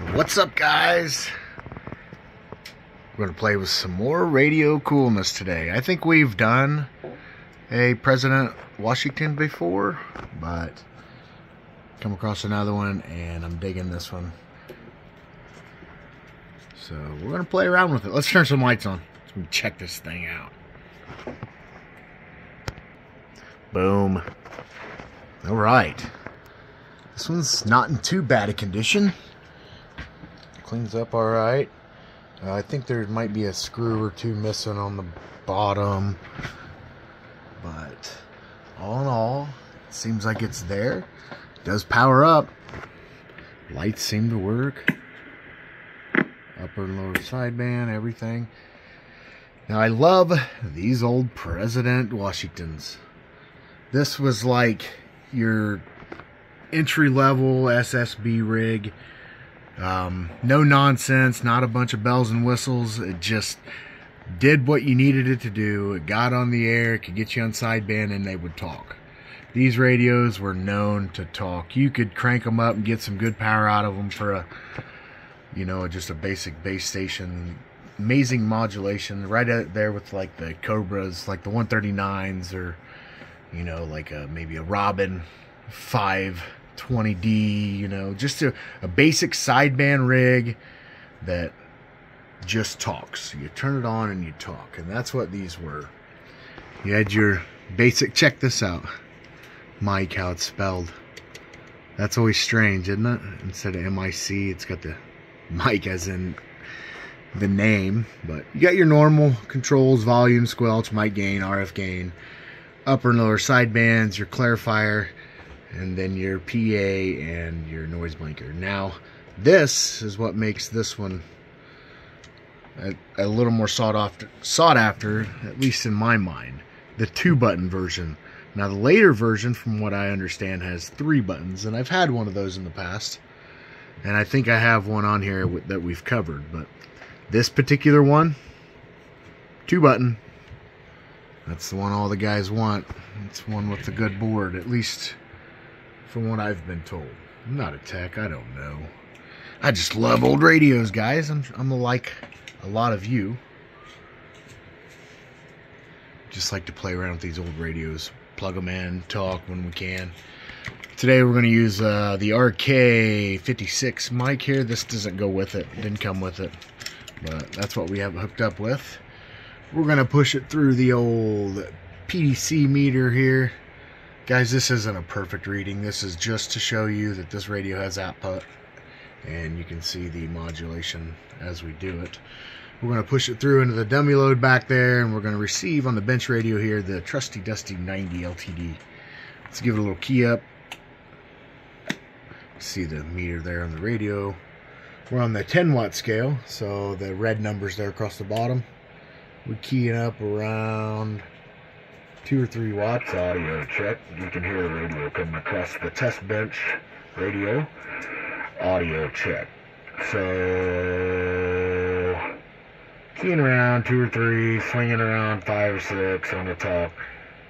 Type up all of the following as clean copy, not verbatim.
What's up, guys? We're going to play with some more radio coolness today. I think we've done a President Washington before, but come across another one and I'm digging this one. So we're going to play around with it. Let's turn some lights on. Let's check this thing out. Boom. All right. This one's not in too bad a condition. Cleans up all right. I think there might be a screw or two missing on the bottom, but all in all, it seems like it's there. It does power up. Lights seem to work. Upper and lower sideband, everything. Now I love these old President Washingtons. This was like your entry-level SSB rig. No nonsense, not a bunch of bells and whistles. It just did what you needed it to do. It got on the air, it could get you on sideband, and they would talk. These radios were known to talk. You could crank them up and get some good power out of them for a, you know, just a basic base station. Amazing modulation, right out there with like the Cobras, like the 139s, or you know, like maybe a Robin 520D, you know, just a basic sideband rig that just talks. You turn it on and you talk, and that's what these were. You had your basic, check this out, mic, how it's spelled. That's always strange, isn't it? Instead of M-I-C, it's got the mic as in the name. But you got your normal controls, volume, squelch, mic gain, RF gain, upper and lower sidebands, your clarifier, and then your PA and your noise blinker. Now, this is what makes this one a little more sought after, at least in my mind. The 2-button version. Now, the later version, from what I understand, has 3 buttons, and I've had one of those in the past, and I think I have one on here that we've covered. But this particular one, 2-button. That's the one all the guys want. It's one with the good board, at least from what I've been told. I'm not a tech, I don't know. I just love old radios, guys. I'm like a lot of you. Just like to play around with these old radios. Plug them in, talk when we can. Today we're going to use the RK56 mic here. This doesn't go with it. Didn't come with it. But that's what we have it hooked up with. We're going to push it through the old PDC meter here. Guys, this isn't a perfect reading. This is just to show you that this radio has output, and you can see the modulation as we do it. We're going to push it through into the dummy load back there, and we're going to receive on the bench radio here the trusty dusty 90 LTD. Let's give it a little key up. See the meter there on the radio. We're on the 10-watt scale, so the red numbers there across the bottom. We key it up around 2 or 3 watts. Audio check. You can hear the radio coming across the test bench radio. Audio check. So keying around 2 or 3, swinging around 5 or 6 on the top.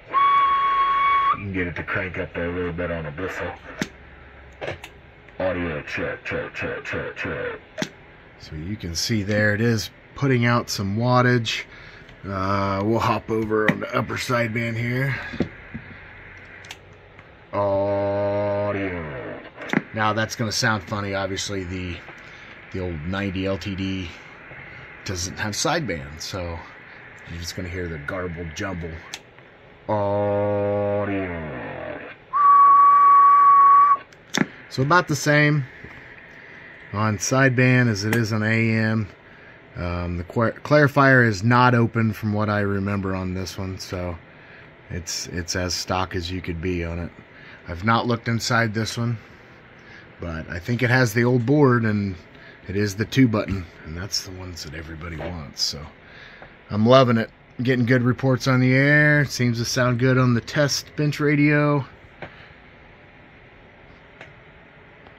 You can get it to crank up there a little bit on a whistle. Audio check, check, check, check, check. So you can see there it is putting out some wattage. We'll hop over on the upper sideband here. Audio. Now that's going to sound funny. Obviously the old 90 LTD doesn't have sideband, so you're just going to hear the garbled jumble. Audio. So about the same on sideband as it is on AM. The clarifier is not open from what I remember on this one, so it's as stock as you could be on it. I've not looked inside this one, but I think it has the old board, and it is the 2-button, and that's the ones that everybody wants. So I'm loving it. Getting good reports on the air. Seems to sound good on the test bench radio.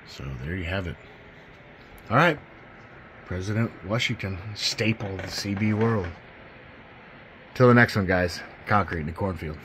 So there you have it. All right. President Washington, staple of the CB world. Till the next one, guys. Concrete in the cornfield.